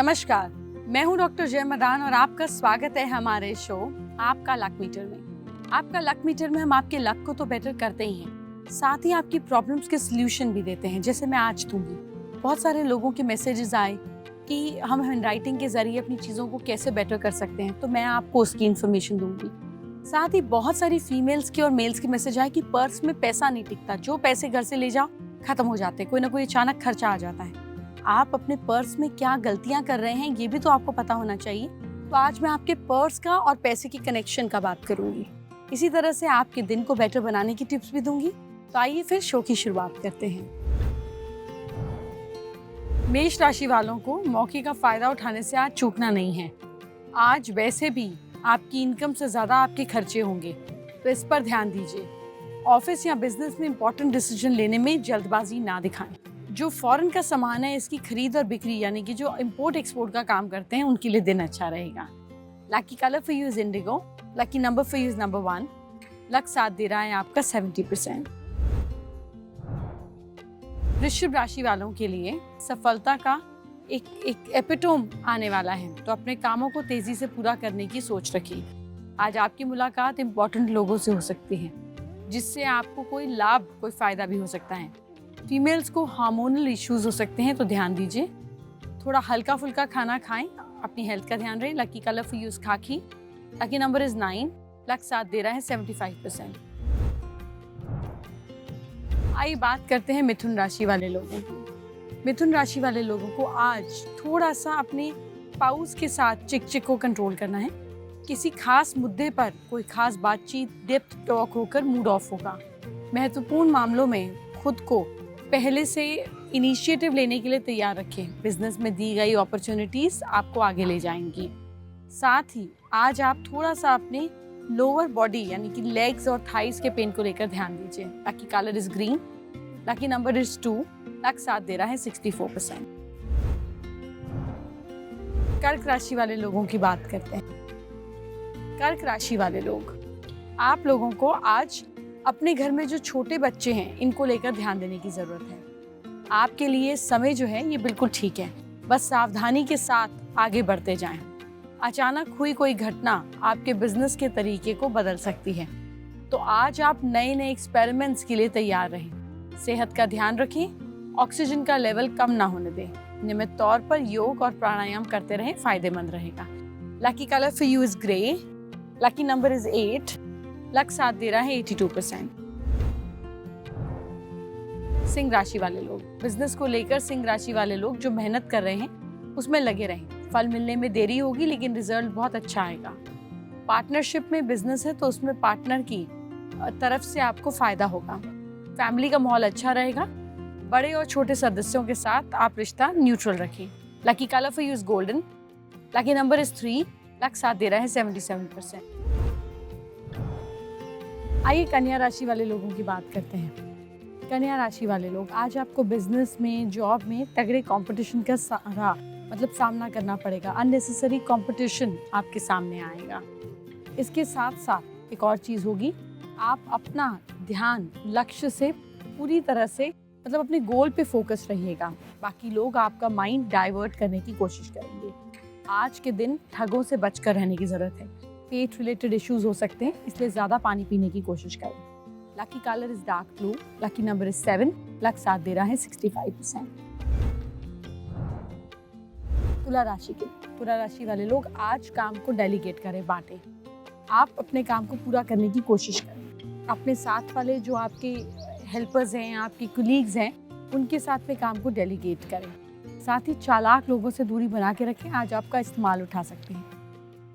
नमस्कार, मैं हूं डॉक्टर जय मदान और आपका स्वागत है हमारे शो आपका लक मीटर में। आपका लक मीटर में हम आपके लक को तो बेटर करते ही हैं, साथ ही आपकी प्रॉब्लम्स के सॉल्यूशन भी देते हैं, जैसे मैं आज दूंगी। बहुत सारे लोगों के मैसेजेस आए कि हम हैंड राइटिंग के जरिए अपनी चीज़ों को कैसे बेटर कर सकते हैं, तो मैं आपको उसकी इन्फॉर्मेशन दूंगी। साथ ही बहुत सारी फीमेल्स के और मेल्स के मैसेज आए कि पर्स में पैसा नहीं टिकता, जो पैसे घर से ले जाओ खत्म हो जाते, कोई ना कोई अचानक खर्चा आ जाता है। आप अपने पर्स में क्या गलतियां कर रहे हैं ये भी तो आपको पता होना चाहिए। तो आज मैं आपके पर्स का और पैसे की कनेक्शन का बात करूंगी। इसी तरह से आपके दिन को बेटर बनाने की टिप्स भी दूंगी। तो आइए फिर शो की शुरुआत करते हैं। मेष राशि वालों को मौके का फायदा उठाने से आज चूकना नहीं है। आज वैसे भी आपकी इनकम से ज्यादा आपके खर्चे होंगे, तो इस पर ध्यान दीजिए। ऑफिस या बिजनेस में इंपॉर्टेंट डिसीजन लेने में जल्दबाजी ना दिखाएं। जो फॉरेन का सामान है इसकी खरीद और बिक्री यानी कि जो इंपोर्ट एक्सपोर्ट का काम करते हैं उनके लिए दिन अच्छा रहेगा। Lucky colour for you is Indigo, lucky number for you is number 1। Luck साथ दे रहा है आपका 70%। वृश्चिक राशि वालों के लिए सफलता का एक एपिटोम आने वाला है, तो अपने कामों को तेजी से पूरा करने की सोच रखिए। आज आपकी मुलाकात इंपॉर्टेंट लोगों से हो सकती है, जिससे आपको कोई लाभ, कोई फायदा भी हो सकता है। फीमेल्स को हार्मोनल इश्यूज हो सकते हैं, तो ध्यान दीजिए। थोड़ा हल्का फुल्का खाना खाएं, अपनी हेल्थ का ध्यान रहे। Lucky colour for you is खाकी, लकी नंबर इज 9। लक साथ दे रहा है 75%। आइए बात करते हैं मिथुन राशि वाले लोगों की। मिथुन राशि वाले लोगों को आज थोड़ा सा अपने पाउस के साथ चिक को कंट्रोल करना है। किसी खास मुद्दे पर कोई खास बातचीत, डेप्थ टॉक होकर मूड ऑफ होगा। महत्वपूर्ण मामलों में खुद को पहले से इनिशिएटिव लेने के लिए तैयार रखें। बिजनेस में दी गई अपॉर्चुनिटीज आपको आगे ले जाएंगी। साथ ही आज आप थोड़ा सा अपने लोअर बॉडी यानी कि लेग्स और थाइस के पेन को लेकर ध्यान दीजिए। Lucky colour is green, lucky number is 2। Luck साथ दे रहा है 64%। कर्क राशि वाले लोगों की बात करते हैं। कर्क राशि वाले लोग, आप लोगों को आज अपने घर में जो छोटे बच्चे हैं इनको लेकर ध्यान देने की जरूरत है। आपके लिए समय जो है ये बिल्कुल ठीक है, बस सावधानी के साथ आगे बढ़ते जाएं। अचानक हुई कोई घटना आपके बिजनेस के तरीके को बदल सकती है, तो आज आप नए नए एक्सपेरिमेंट्स के लिए तैयार रहें। सेहत का ध्यान रखें, ऑक्सीजन का लेवल कम ना होने दें। नियमित तौर पर योग और प्राणायाम करते रहें, फायदेमंद रहेगा। Lucky colour for you is grey, lucky number is 8। Luck साथ दे रहा है 82%। सिंह राशि वाले लोग, बिजनेस को लेकर सिंह राशि वाले लोग जो मेहनत कर रहे हैं उसमें लगे रहें। फल मिलने में देरी होगी लेकिन रिजल्ट बहुत अच्छा आएगा। पार्टनरशिप में बिजनेस है तो उसमें पार्टनर की तरफ से आपको फायदा होगा। फैमिली का माहौल अच्छा रहेगा। बड़े और छोटे सदस्यों के साथ आप रिश्ता न्यूट्रल रखें। Lucky colour for you is golden, lucky number is 3। Luck साथ दे रहा है 77%। आइए कन्या राशि वाले लोगों की बात करते हैं। कन्या राशि वाले लोग, आज आपको बिजनेस में, जॉब में तगड़े कंपटीशन का सामना करना पड़ेगा। अननेसेसरी कंपटीशन आपके सामने आएगा। इसके साथ साथ एक और चीज़ होगी, आप अपना ध्यान लक्ष्य से पूरी तरह से अपने गोल पे फोकस रहिएगा। बाकी लोग आपका माइंड डाइवर्ट करने की कोशिश करेंगे। आज के दिन ठगों से बचकर रहने की ज़रूरत है। पेट रिलेटेड इश्यूज हो सकते हैं, इसलिए ज़्यादा पानी पीने की कोशिश करें। Lucky colour is dark blue, lucky number is 7। Luck साथ दे रहा है 65%। तुला राशि वाले लोग, आज काम को डेलीगेट करें, बांटें। आप अपने काम को पूरा करने की कोशिश करें। अपने साथ वाले जो आपके हेल्पर्स हैं, आपके कुलीग्स हैं, उनके साथ में काम को डेलीगेट करें। साथ ही चालाक लोगों से दूरी बना के रखें, आज आपका इस्तेमाल उठा सकते हैं।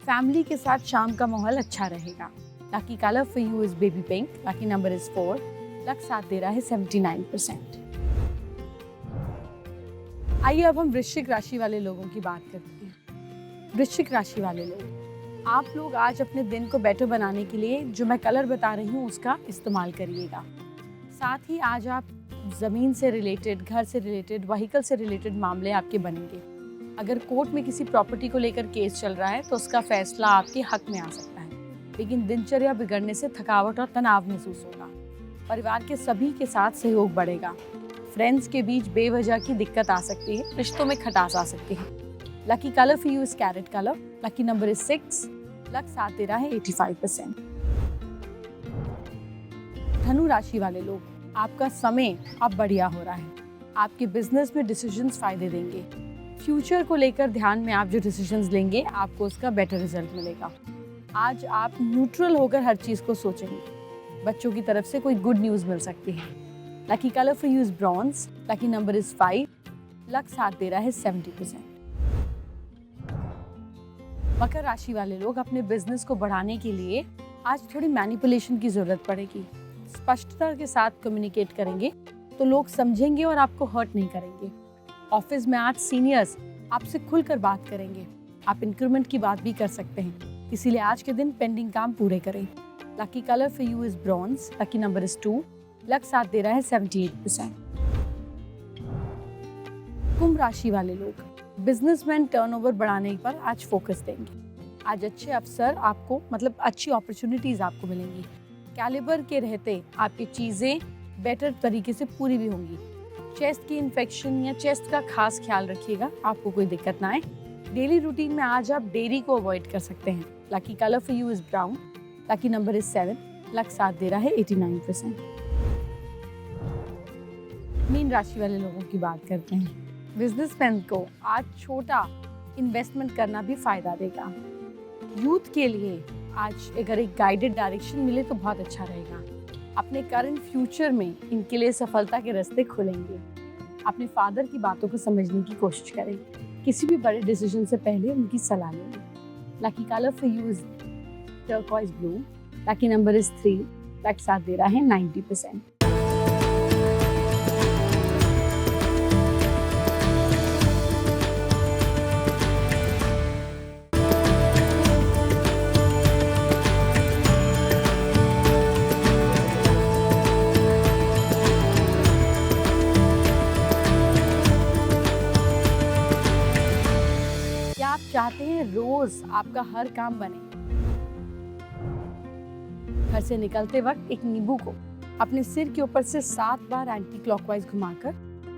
फैमिली के साथ शाम का माहौल अच्छा रहेगा। Lucky colour for you is baby pink, lucky number is 4। Luck साथ दे रहा है 79%। आइए अब हम वृश्चिक राशि वाले लोगों की बात करते हैं। वृश्चिक राशि वाले लोग, आप लोग आज अपने दिन को बेटर बनाने के लिए जो मैं कलर बता रही हूँ उसका इस्तेमाल करिएगा। साथ ही आज आप ज़मीन से रिलेटेड, घर से रिलेटेड, व्हीकल से रिलेटेड मामले आपके बनेंगे। अगर कोर्ट में किसी प्रॉपर्टी को लेकर केस चल रहा है तो उसका फैसला आपके हक में आ सकता है, लेकिन दिनचर्या बिगड़ने से थकावट और तनाव महसूस होगा। परिवार के सभी के साथ सहयोग बढ़ेगा। फ्रेंड्स के बीच बेवजह की दिक्कत आ सकती है, रिश्तों में खटास आ सकती है। Lucky colour for you is carrot colour. Lucky number is 6। Luck साथ दे रहा है 85%। धनु राशि वाले लोग, आपका समय अब बढ़िया हो रहा है। आपके बिजनेस में डिसीजंस फायदे देंगे। फ्यूचर को लेकर ध्यान में आप जो डिसीजंस लेंगे आपको उसका बेटर रिजल्ट मिलेगा। आज आप न्यूट्रल होकर हर चीज को सोचेंगे। बच्चों की तरफ से कोई गुड न्यूज मिल सकती है। Lucky colour for you is bronze. Lucky number is 5। Luck साथ दे रहा है 70%। मकर राशि वाले लोग, अपने बिजनेस को बढ़ाने के लिए आज थोड़ी मैनिपुलेशन की जरूरत पड़ेगी। स्पष्टता के साथ कम्युनिकेट करेंगे तो लोग समझेंगे और आपको हर्ट नहीं करेंगे। ऑफिस में आज सीनियर्स आपसे खुलकर बात करेंगे। आप इंक्रीमेंट की बात भी कर सकते हैं, इसीलिए आज के दिन पेंडिंग काम पूरे करें। Lucky colour for you is bronze. Lucky number is 2। Luck साथ दे रहा है 78%। कुंभ राशि वाले लोग, बिजनेसमैन टर्नओवर बढ़ाने पर आज फोकस देंगे। आज अच्छे अवसर आपको अच्छी अपॉर्चुनिटीज आपको मिलेंगी। कैलिबर के रहते आपकी चीजें बेटर तरीके से पूरी भी होंगी। चेस्ट की इन्फेक्शन या चेस्ट का खास ख्याल रखिएगा, आपको कोई दिक्कत ना आए। डेली रूटीन में आज आप डेयरी को अवॉइड कर सकते हैं। Lucky colour for you is brown. Lucky number is 7। Luck साथ दे रहा है 89%। मीन राशि वाले लोगों की बात करते हैं। बिजनेसमैन को आज छोटा इन्वेस्टमेंट करना भी फायदा देगा। यूथ के लिए आज अगर एक गाइडेड डायरेक्शन मिले तो बहुत अच्छा रहेगा। अपने करंट फ्यूचर में इनके लिए सफलता के रास्ते खुलेंगे। अपने फादर की बातों को समझने की कोशिश करें। किसी भी बड़े डिसीजन से पहले उनकी सलाह लें। Lucky colour for you is turquoise blue. Lucky number is 3। Luck साथ दे रहा है 90%। आप चाहते हैं रोज आपका हर काम बने? घर से निकलते वक्त एक नींबू को अपने सिर के ऊपर से 7 बार एंटी क्लॉकवाइज घुमाकर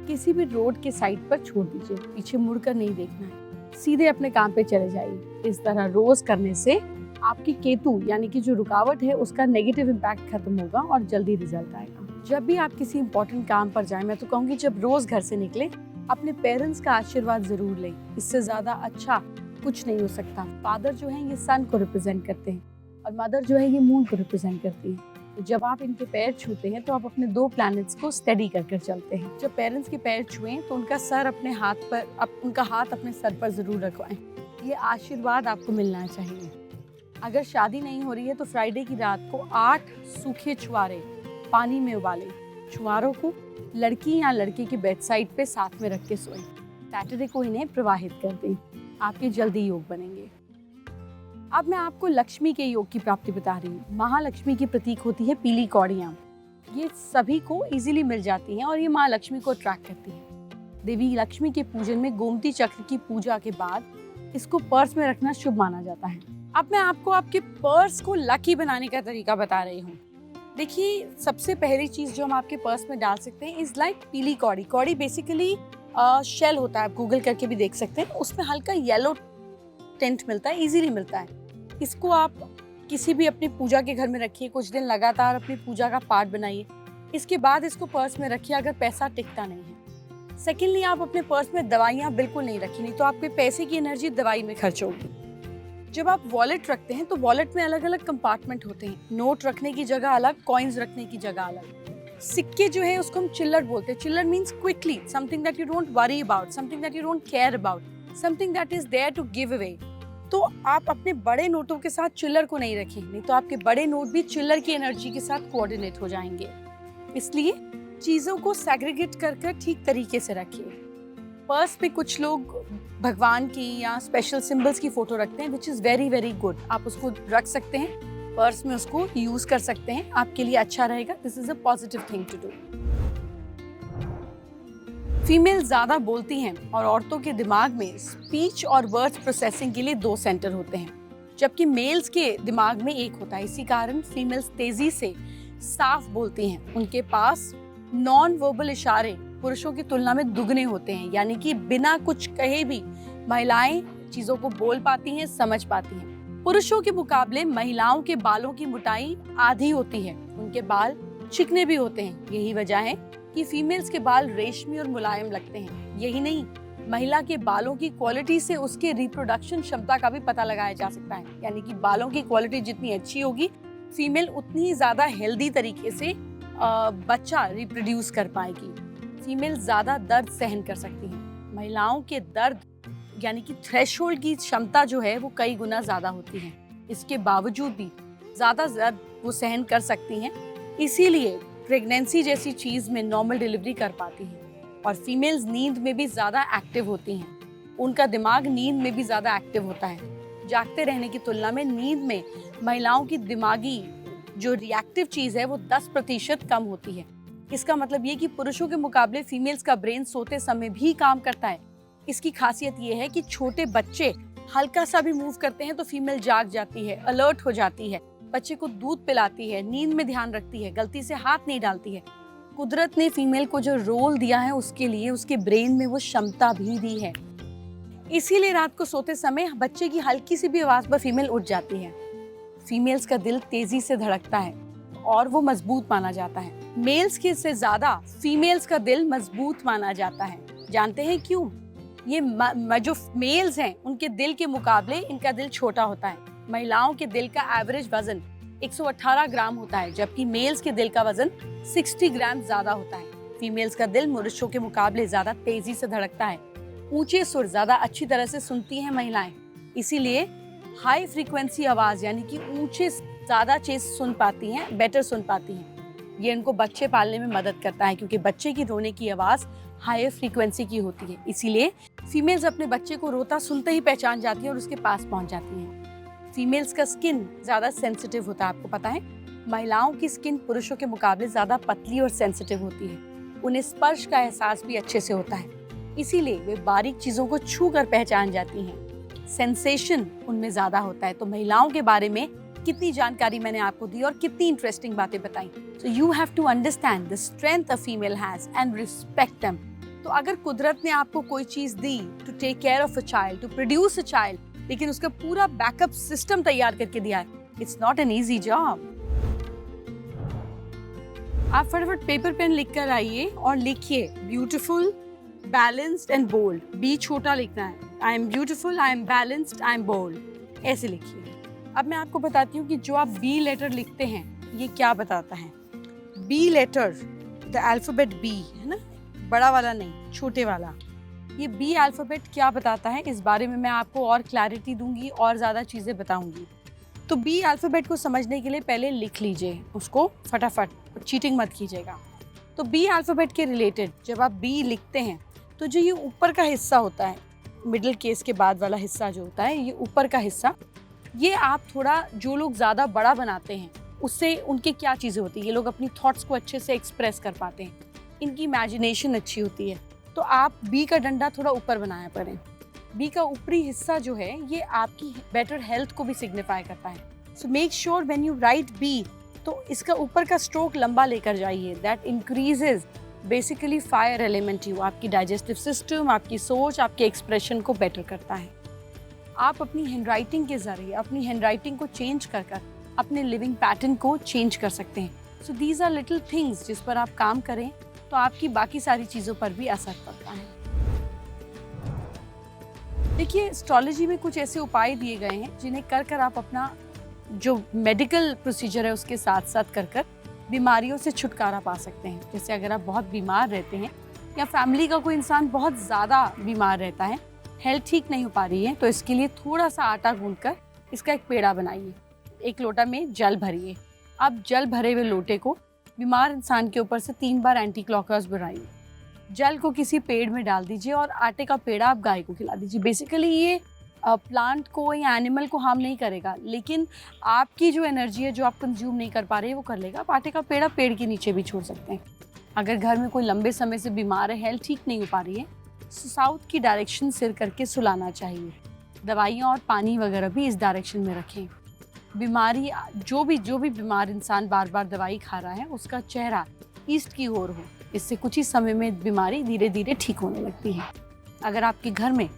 किसी भी रोड के साइड पर छोड़ दीजिए। पीछे मुड़कर नहीं देखना है, सीधे अपने काम पे चले जाइए। इस तरह रोज करने से आपकी केतु यानी कि जो रुकावट है उसका नेगेटिव इम्पैक्ट खत्म होगा और जल्दी रिजल्ट आएगा। जब भी आप किसी इंपॉर्टेंट काम पर जाएं, मैं तो कहूँगी जब रोज घर से निकले अपने पेरेंट्स का आशीर्वाद जरूर लें। इससे ज्यादा अच्छा कुछ नहीं हो सकता। फादर जो है ये सन को रिप्रेजेंट करते हैं और मदर जो है ये मून को रिप्रेजेंट करती है। तो जब आप इनके पैर छूते हैं तो आप अपने 2 प्लैनेट्स को स्टडी कर चलते हैं। जब पेरेंट्स के पैर छुएं तो उनका हाथ अपने सर पर जरूर रखवाएं। ये आशीर्वाद आपको मिलना चाहिए। अगर शादी नहीं हो रही है तो फ्राइडे की रात को 8 सूखे छुआरे पानी में उबालें। छुआरों को लड़की या लड़के की बेड साइड पे साथ में रख के सोएं। सैटरडे को इन्हें प्रवाहित कर दें। आपके जल्दी योग बनेंगे। अब मैं आपको लक्ष्मी के योग की प्राप्ति बता रही हूँ। महालक्ष्मी की प्रतीक होती है पीली कौड़ियाँ। ये सभी को इजीली मिल जाती हैं और ये माँ लक्ष्मी को अट्रैक्ट करती है। देवी लक्ष्मी के पूजन में गोमती चक्र की पूजा के बाद इसको पर्स में रखना शुभ माना जाता है। अब मैं आपको आपके पर्स को लकी बनाने का तरीका बता रही हूँ। देखिए, सबसे पहली चीज जो हम आपके पर्स में डाल सकते हैं इज लाइक पीली कौड़ी। कौड़ी बेसिकली शेल होता है, आप गूगल करके भी देख सकते हैं। उसमें हल्का येलो टिंट मिलता है, इजीली मिलता है। इसको आप किसी भी अपनी पूजा के घर में रखिए, कुछ दिन लगातार अपनी पूजा का पार्ट बनाइए। इसके बाद इसको पर्स में रखिए अगर पैसा टिकता नहीं है। सेकेंडली, आप अपने पर्स में दवाइयाँ बिल्कुल नहीं रखी, नहीं तो आपके पैसे की एनर्जी दवाई में खर्च होगी। जब आप वॉलेट रखते हैं तो वॉलेट में अलग अलग कंपार्टमेंट होते हैं। नोट रखने की जगह अलग, कॉइन्स रखने की जगह अलग। सिक्के जो है उसको हम चिल्लर बोलते हैं। चिल्लर means quickly, something that you don't worry about, something that you don't care about, something that is there to give away. तो आप अपने बड़े नोटों के साथ चिल्लर को नहीं रखें, नहीं तो आपके बड़े नोट भी चिल्लर की एनर्जी के साथ कोऑर्डिनेट हो जाएंगे। इसलिए चीजों को सेग्रीगेट कर ठीक तरीके से रखिए। पर्स पे कुछ लोग भगवान की या स्पेशल सिंबल्स की फोटो रखते हैं, which is very very good. आप उसको रख सकते हैं पर्स में, उसको यूज कर सकते हैं, आपके लिए अच्छा रहेगा। This is a positive thing to do. Female ज्यादा बोलती हैं और औरतों के दिमाग में स्पीच और वर्ड्स प्रोसेसिंग के लिए 2 सेंटर होते हैं, जबकि मेल्स के दिमाग में 1 होता है। इसी कारण फीमेल्स तेजी से साफ बोलती हैं। उनके पास नॉन वर्बल इशारे पुरुषों की तुलना में दुगने होते हैं, यानी कि बिना कुछ कहे भी महिलाएं चीजों को बोल पाती हैं, समझ पाती हैं। पुरुषों के मुकाबले महिलाओं के बालों की मोटाई आधी होती है, उनके बाल चिकने भी होते हैं। यही वजह है कि फीमेल्स के बाल रेशमी और मुलायम लगते हैं। यही नहीं, महिला के बालों की क्वालिटी से उसके रिप्रोडक्शन क्षमता का भी पता लगाया जा सकता है। यानी कि बालों की क्वालिटी जितनी अच्छी होगी, फीमेल उतनी ही ज्यादा हेल्दी तरीके से बच्चा रिप्रोड्यूस कर पाएगी। फीमेल ज्यादा दर्द सहन कर सकती है। महिलाओं के दर्द यानी कि थ्रेशोल्ड की क्षमता जो है वो कई गुना ज्यादा होती है। इसके बावजूद भी ज्यादा दर्द वो सहन कर सकती हैं, इसीलिए प्रेगनेंसी जैसी चीज में नॉर्मल डिलीवरी कर पाती हैं। और फीमेल्स नींद में भी ज्यादा एक्टिव होती हैं, उनका दिमाग नींद में भी ज्यादा एक्टिव होता है। जागते रहने की तुलना में नींद में महिलाओं की दिमागी जो रिएक्टिव चीज है वो 10% कम होती है। इसका मतलब ये कि पुरुषों के मुकाबले फीमेल्स का ब्रेन सोते समय भी काम करता है। इसकी खासियत ये है कि छोटे बच्चे हल्का सा भी मूव करते हैं तो फीमेल जाग जाती है, अलर्ट हो जाती है, बच्चे को दूध पिलाती है, नींद में ध्यान रखती है, गलती से हाथ नहीं डालती है। कुदरत ने फीमेल को जो रोल दिया है उसके लिए उसके ब्रेन में वो क्षमता भी दी है। इसीलिए रात को सोते समय बच्चे की हल्की सी भी आवाज पर फीमेल उठ जाती है। फीमेल्स का दिल तेजी से धड़कता है और वो मजबूत माना जाता है। मेल्स के से ज्यादा फीमेल्स का दिल मजबूत माना जाता है। जानते हैं क्यों? ये जो मेल्स हैं उनके दिल के मुकाबले इनका दिल छोटा होता है। महिलाओं के दिल का एवरेज वजन 118 ग्राम होता है, जबकि मेल्स के दिल का वजन 60 ग्राम ज्यादा होता है। फीमेल्स का दिल पुरुषों के मुकाबले ज्यादा तेजी से धड़कता है। ऊंचे सुर ज्यादा अच्छी तरह से सुनती हैं महिलाएं, इसीलिए हाई फ्रीक्वेंसी आवाज यानी कि ऊंचे ज्यादा चीज सुन पाती हैं, बेटर सुन पाती हैं। ये इनको बच्चे पालने में मदद करता है, क्योंकि बच्चे की रोने की आवाज हाई फ्रीक्वेंसी की होती है। इसीलिए फीमेल्स अपने बच्चे को रोता सुनते ही पहचान जाती है और उसके पास पहुंच जाती हैं। फीमेल्स का स्किन ज्यादा सेंसिटिव होता है, आपको पता है। महिलाओं की स्किन पुरुषों के मुकाबले ज्यादा पतली और सेंसिटिव होती है। उन्हें स्पर्श का एहसास भी अच्छे से होता है, इसीलिए वे बारीक चीजों को छू कर पहचान जाती हैं। सेंसेशन उनमें ज्यादा होता है। तो महिलाओं के बारे में कितनी जानकारी मैंने आपको दी और कितनी इंटरेस्टिंग बातें बताई। So you have to understand the strength a female has and respect them. तो अगर कुदरत ने आपको कोई चीज दी to take care of a child, to produce a child, लेकिन उसका पूरा बैकअप सिस्टम तैयार करके दिया है, it's not an easy job. आप फटाफट पेपर पेन लिख कर आइए और लिखिए beautiful, balanced and bold. B छोटा लिखना है। I am beautiful, I am balanced, I am bold, ऐसे लिखिए। अब मैं आपको बताती हूँ कि जो आप बी लेटर लिखते हैं ये क्या बताता है। B letter, the alphabet B है ना, बड़ा वाला नहीं, छोटे वाला। ये बी अल्फाबेट क्या बताता है इस बारे में मैं आपको और क्लैरिटी दूंगी और ज़्यादा चीज़ें बताऊंगी। तो बी अल्फाबेट को समझने के लिए पहले लिख लीजिए उसको फटाफट, चीटिंग मत कीजिएगा। तो बी अल्फाबेट के रिलेटेड जब आप बी लिखते हैं तो जो ये ऊपर का हिस्सा होता है, मिडिल केस के बाद वाला हिस्सा जो होता है, ये ऊपर का हिस्सा, ये आप थोड़ा, जो लोग ज़्यादा बड़ा बनाते हैं उससे उनके क्या चीज़ें होती है, ये लोग अपनी थॉट्स को अच्छे से एक्सप्रेस कर पाते हैं, इनकी इमेजिनेशन अच्छी होती है। तो आप बी का डंडा थोड़ा ऊपर बनाया करें। बी का ऊपरी हिस्सा जो है ये आपकी बेटर हेल्थ को भी सिग्निफाई करता है। So make sure when you write B तो इसका ऊपर का स्ट्रोक लंबा लेकर जाइए। That increases basically fire element you, आपकी डाइजेस्टिव सिस्टम, आपकी सोच, आपके एक्सप्रेशन को बेटर करता है। आप अपनी हैंडराइटिंग के जरिए अपनी हैंडराइटिंग को चेंज कर अपने लिविंग पैटर्न को चेंज कर सकते हैं। So these are little things जिस पर आप काम करें तो आपकी बाकी सारी चीज़ों पर भी असर पड़ता है। देखिए, एस्ट्रोलॉजी में कुछ ऐसे उपाय दिए गए हैं जिन्हें कर आप अपना जो मेडिकल प्रोसीजर है उसके साथ साथ कर बीमारियों से छुटकारा पा सकते हैं। जैसे अगर आप बहुत बीमार रहते हैं या फैमिली का कोई इंसान बहुत ज़्यादा बीमार रहता है, हेल्थ ठीक नहीं हो पा रही है, तो इसके लिए थोड़ा सा आटा गूंथकर इसका एक पेड़ा बनाइए। एक लोटा में जल भरिए। अब जल भरे हुए लोटे को बीमार इंसान के ऊपर से 3 बार एंटी क्लॉकवाइज बुलाइए। जल को किसी पेड़ में डाल दीजिए और आटे का पेड़ा आप गाय को खिला दीजिए। बेसिकली ये प्लांट को या एनिमल को हार्म नहीं करेगा, लेकिन आपकी जो एनर्जी है जो आप कंज्यूम नहीं कर पा रहे हैं वो कर लेगा। आप आटे का पेड़ा पेड़ के नीचे भी छोड़ सकते हैं। अगर घर में कोई लंबे समय से बीमार है, हेल्थ ठीक नहीं हो पा रही है, साउथ की डायरेक्शन सिर करके सुलाना चाहिए। दवाइयाँ और पानी वगैरह भी इस डायरेक्शन में रखें। बीमारी जो भी बीमार इंसान बार बार दवाई खा रहा है उसका चेहरा ईस्ट की ओर हो, इससे कुछ ही समय में बीमारी धीरे धीरे ठीक होने लगती है। अगर आपके घर में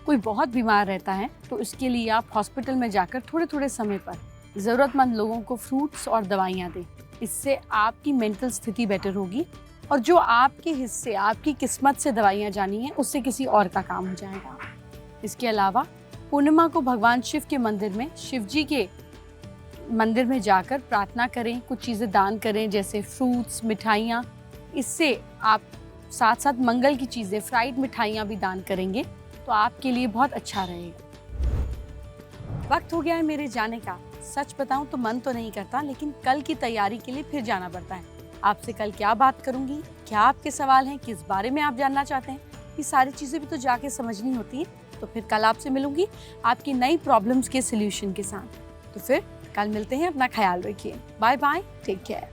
कोई बहुत बीमार रहता है तो इसके लिए आप हॉस्पिटल में जाकर थोड़े थोड़े समय पर ज़रूरतमंद लोगों को फ्रूट्स और दवाइयाँ दें। इससे आपकी मेंटल स्थिति बेटर होगी और जो आपके हिस्से, आपकी किस्मत से दवाइयाँ जानी है, उससे किसी और का काम हो जाएगा। इसके अलावा पूर्णिमा को भगवान शिव के मंदिर में, शिव जी के मंदिर में जाकर प्रार्थना करें, कुछ चीज़ें दान करें जैसे फ्रूट्स, मिठाइयाँ। इससे आप साथ साथ मंगल की चीज़ें, फ्राइड मिठाइयाँ भी दान करेंगे तो आपके लिए बहुत अच्छा रहेगा। वक्त हो गया है मेरे जाने का। सच बताऊं तो मन तो नहीं करता, लेकिन कल की तैयारी के लिए फिर जाना पड़ता है। आपसे कल क्या बात करूंगी, क्या आपके सवाल हैं, किस बारे में आप जानना चाहते हैं, ये सारी चीज़ें भी तो जाके समझनी होती है। तो फिर कल आपसे मिलूंगी आपकी नई प्रॉब्लम्स के सोल्यूशन के साथ। तो फिर कल मिलते हैं। अपना ख्याल रखिए। Bye bye, take care.